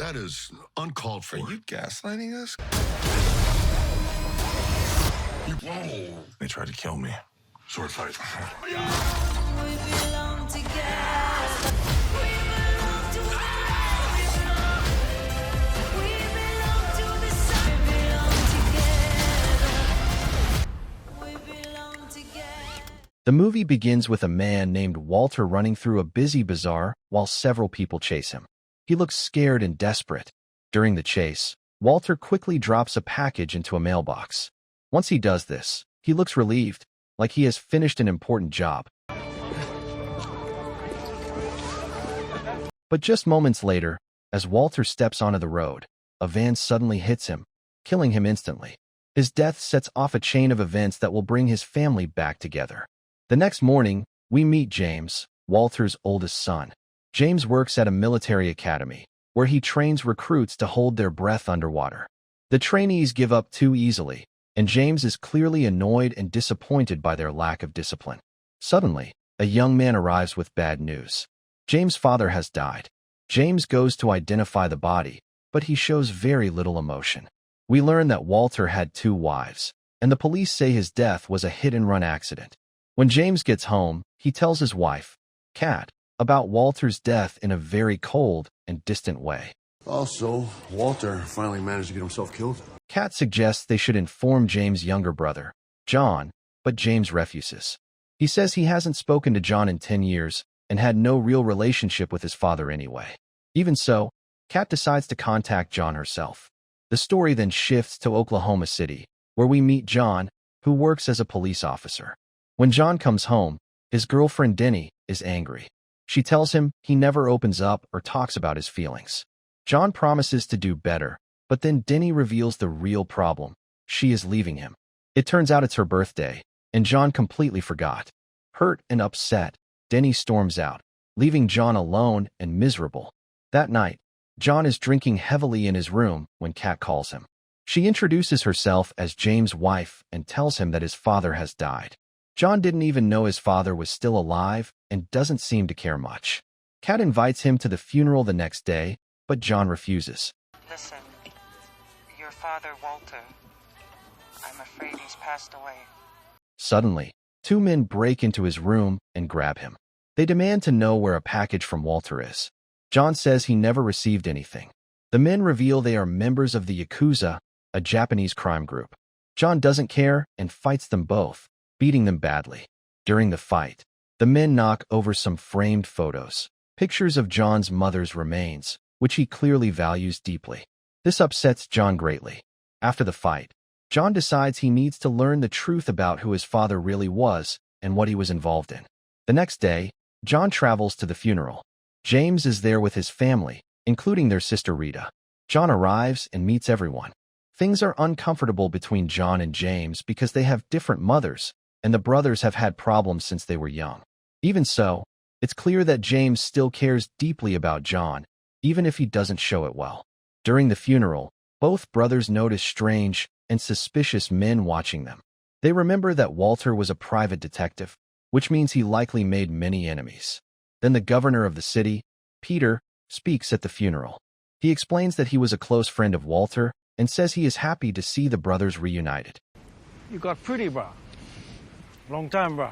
That is uncalled for. Are you gaslighting us? Whoa. They tried to kill me. Sword fight. We belong together. We belong to the we belong to the sun. We belong together. We belong together. The movie begins with a man named Walter running through a busy bazaar while several people chase him. He looks scared and desperate. During the chase, Walter quickly drops a package into a mailbox. Once he does this, he looks relieved, like he has finished an important job. But just moments later, as Walter steps onto the road, a van suddenly hits him, killing him instantly. His death sets off a chain of events that will bring his family back together. The next morning, we meet James, Walter's oldest son. James works at a military academy, where he trains recruits to hold their breath underwater. The trainees give up too easily, and James is clearly annoyed and disappointed by their lack of discipline. Suddenly, a young man arrives with bad news. James' father has died. James goes to identify the body, but he shows very little emotion. We learn that Walter had 2 wives, and the police say his death was a hit-and-run accident. When James gets home, he tells his wife, Kat, about Walter's death in a very cold and distant way. Also, Walter finally managed to get himself killed. Kat suggests they should inform James' younger brother, John, but James refuses. He says he hasn't spoken to John in 10 years and had no real relationship with his father anyway. Even so, Kat decides to contact John herself. The story then shifts to Oklahoma City, where we meet John, who works as a police officer. When John comes home, his girlfriend Denny is angry. She tells him he never opens up or talks about his feelings. John promises to do better, but then Denny reveals the real problem. She is leaving him. It turns out it's her birthday, and John completely forgot. Hurt and upset, Denny storms out, leaving John alone and miserable. That night, John is drinking heavily in his room when Kat calls him. She introduces herself as James' wife and tells him that his father has died. John didn't even know his father was still alive and doesn't seem to care much. Kat invites him to the funeral the next day, but John refuses. Listen, your father, Walter, I'm afraid he's passed away. Suddenly, 2 men break into his room and grab him. They demand to know where a package from Walter is. John says he never received anything. The men reveal they are members of the Yakuza, a Japanese crime group. John doesn't care and fights them both, beating them badly. During the fight, the men knock over some framed photos, pictures of John's mother's remains, which he clearly values deeply. This upsets John greatly. After the fight, John decides he needs to learn the truth about who his father really was and what he was involved in. The next day, John travels to the funeral. James is there with his family, including their sister Rita. John arrives and meets everyone. Things are uncomfortable between John and James because they have different mothers, and the brothers have had problems since they were young. Even so, it's clear that James still cares deeply about John, even if he doesn't show it well. During the funeral, both brothers notice strange and suspicious men watching them. They remember that Walter was a private detective, which means he likely made many enemies. Then the governor of the city, Peter, speaks at the funeral. He explains that he was a close friend of Walter and says he is happy to see the brothers reunited. You got pretty, bro. Long time, bro.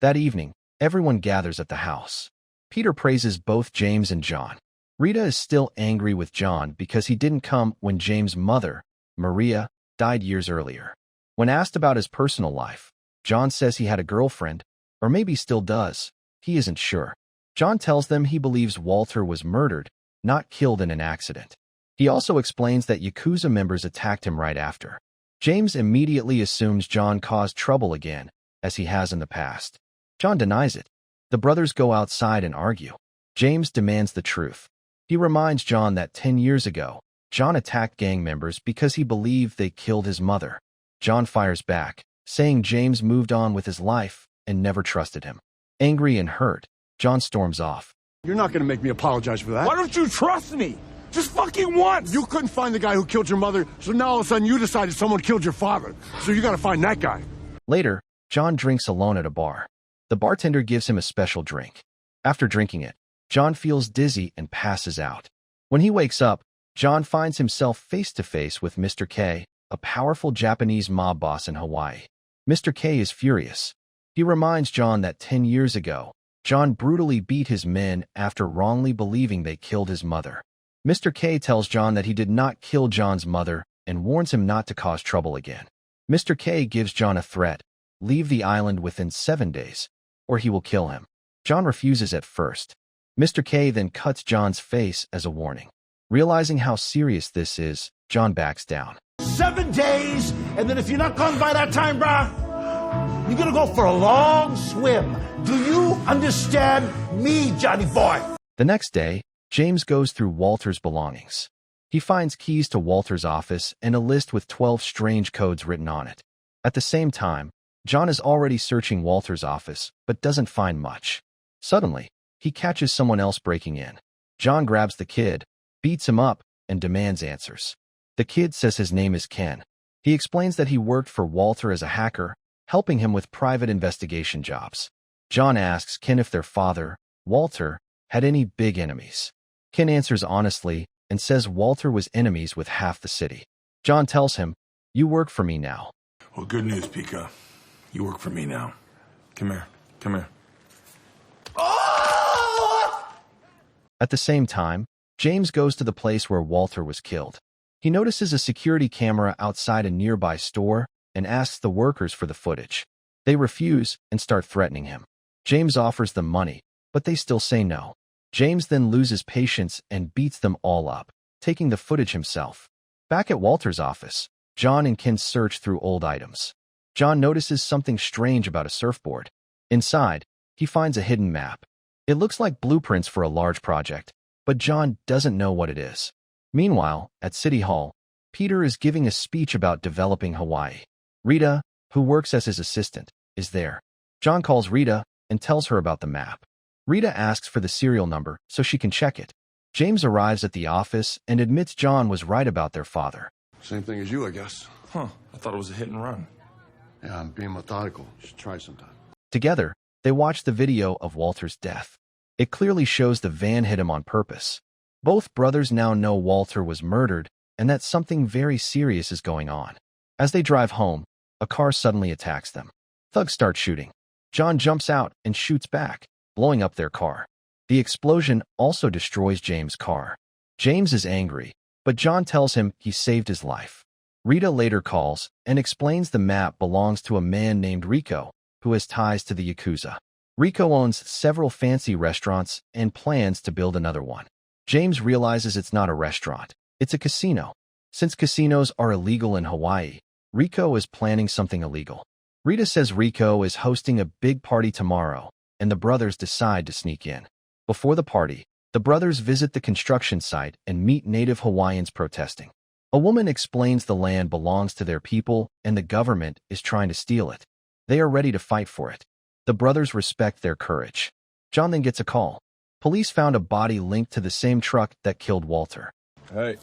That evening, everyone gathers at the house. Peter praises both James and John. Rita is still angry with John because he didn't come when James' mother, Maria, died years earlier. When asked about his personal life, John says he had a girlfriend, or maybe still does. He isn't sure. John tells them he believes Walter was murdered, not killed in an accident. He also explains that Yakuza members attacked him right after. James immediately assumes John caused trouble again, as he has in the past. John denies it. The brothers go outside and argue. James demands the truth. He reminds John that 10 years ago, John attacked gang members because he believed they killed his mother. John fires back, saying James moved on with his life and never trusted him. Angry and hurt, John storms off. You're not going to make me apologize for that. Why don't you trust me? Just fucking once! You couldn't find the guy who killed your mother, so now all of a sudden you decided someone killed your father. So you got to find that guy. Later, John drinks alone at a bar. The bartender gives him a special drink. After drinking it, John feels dizzy and passes out. When he wakes up, John finds himself face-to-face with Mr. K, a powerful Japanese mob boss in Hawaii. Mr. K is furious. He reminds John that 10 years ago, John brutally beat his men after wrongly believing they killed his mother. Mr. K tells John that he did not kill John's mother and warns him not to cause trouble again. Mr. K gives John a threat: leave the island within 7 days, or he will kill him. John refuses at first. Mr. K then cuts John's face as a warning. Realizing how serious this is, John backs down. 7 days, and then if you're not gone by that time, brah, you're gonna go for a long swim. Do you understand me, Johnny boy? The next day, James goes through Walter's belongings. He finds keys to Walter's office and a list with 12 strange codes written on it. At the same time, John is already searching Walter's office, but doesn't find much. Suddenly, he catches someone else breaking in. John grabs the kid, beats him up, and demands answers. The kid says his name is Ken. He explains that he worked for Walter as a hacker, helping him with private investigation jobs. John asks Ken if their father, Walter, had any big enemies. Ken answers honestly and says Walter was enemies with half the city. John tells him, "You work for me now." Well, good news, Pika. You work for me now. Come here. Come here. At the same time, James goes to the place where Walter was killed. He notices a security camera outside a nearby store and asks the workers for the footage. They refuse and start threatening him. James offers them money, but they still say no. James then loses patience and beats them all up, taking the footage himself. Back at Walter's office, John and Ken search through old items. John notices something strange about a surfboard. Inside, he finds a hidden map. It looks like blueprints for a large project, but John doesn't know what it is. Meanwhile, at City Hall, Peter is giving a speech about developing Hawaii. Rita, who works as his assistant, is there. John calls Rita and tells her about the map. Rita asks for the serial number so she can check it. James arrives at the office and admits John was right about their father. Same thing as you, I guess. Huh. I thought it was a hit and run. Yeah, I'm being methodical. You should try sometime. Together, they watch the video of Walter's death. It clearly shows the van hit him on purpose. Both brothers now know Walter was murdered and that something very serious is going on. As they drive home, a car suddenly attacks them. Thugs start shooting. John jumps out and shoots back, blowing up their car. The explosion also destroys James' car. James is angry, but John tells him he saved his life. Rita later calls and explains the map belongs to a man named Rico, who has ties to the Yakuza. Rico owns several fancy restaurants and plans to build another one. James realizes it's not a restaurant, it's a casino. Since casinos are illegal in Hawaii, Rico is planning something illegal. Rita says Rico is hosting a big party tomorrow, and the brothers decide to sneak in. Before the party, the brothers visit the construction site and meet native Hawaiians protesting. A woman explains the land belongs to their people and the government is trying to steal it. They are ready to fight for it. The brothers respect their courage. John then gets a call. Police found a body linked to the same truck that killed Walter. Hey.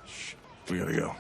Shh. We gotta go.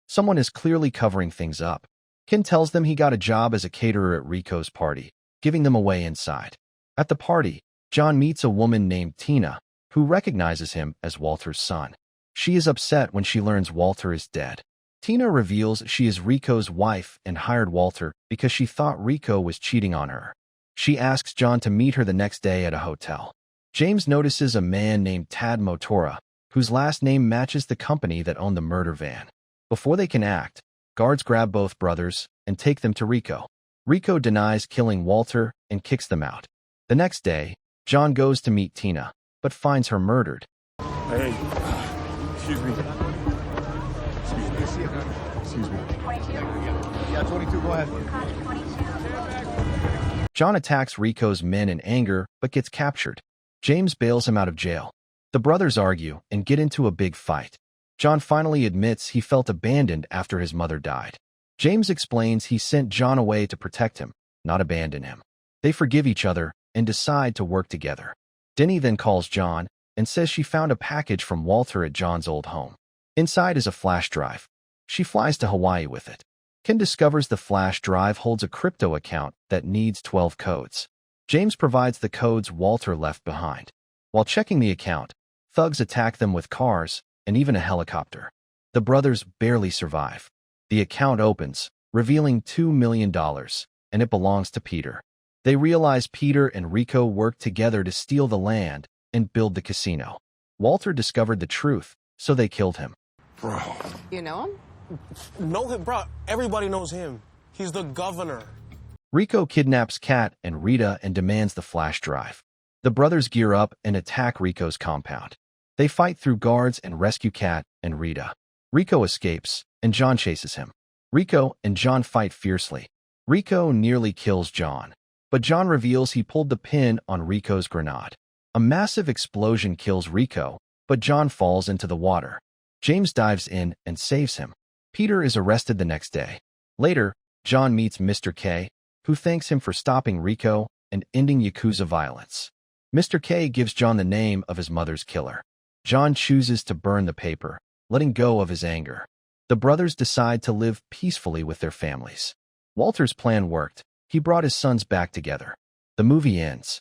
Someone is clearly covering things up. Ken tells them he got a job as a caterer at Rico's party, giving them away inside. At the party, John meets a woman named Tina, who recognizes him as Walter's son. She is upset when she learns Walter is dead. Tina reveals she is Rico's wife and hired Walter because she thought Rico was cheating on her. She asks John to meet her the next day at a hotel. James notices a man named Tad Motora, whose last name matches the company that owned the murder van. Before they can act, guards grab both brothers and take them to Rico. Rico denies killing Walter and kicks them out. The next day, John goes to meet Tina, but finds her murdered. Hey. Excuse me. Excuse me. Yeah, 22, go ahead. John attacks Rico's men in anger, but gets captured. James bails him out of jail. The brothers argue and get into a big fight. John finally admits he felt abandoned after his mother died. James explains he sent John away to protect him, not abandon him. They forgive each other and decide to work together. Denny then calls John and says she found a package from Walter at John's old home. Inside is a flash drive. She flies to Hawaii with it. Ken discovers the flash drive holds a crypto account that needs 12 codes. James provides the codes Walter left behind. While checking the account, thugs attack them with cars and even a helicopter. The brothers barely survive. The account opens, revealing $2 million, and it belongs to Peter. They realize Peter and Rico worked together to steal the land and build the casino. Walter discovered the truth, so they killed him. Bro. You know him? Know him, bro. Everybody knows him. He's the governor. Rico kidnaps Kat and Rita and demands the flash drive. The brothers gear up and attack Rico's compound. They fight through guards and rescue Kat and Rita. Rico escapes, and John chases him. Rico and John fight fiercely. Rico nearly kills John, but John reveals he pulled the pin on Rico's grenade. A massive explosion kills Rico, but John falls into the water. James dives in and saves him. Peter is arrested the next day. Later, John meets Mr. K, who thanks him for stopping Rico and ending Yakuza violence. Mr. K gives John the name of his mother's killer. John chooses to burn the paper, letting go of his anger. The brothers decide to live peacefully with their families. Walter's plan worked. He brought his sons back together. The movie ends.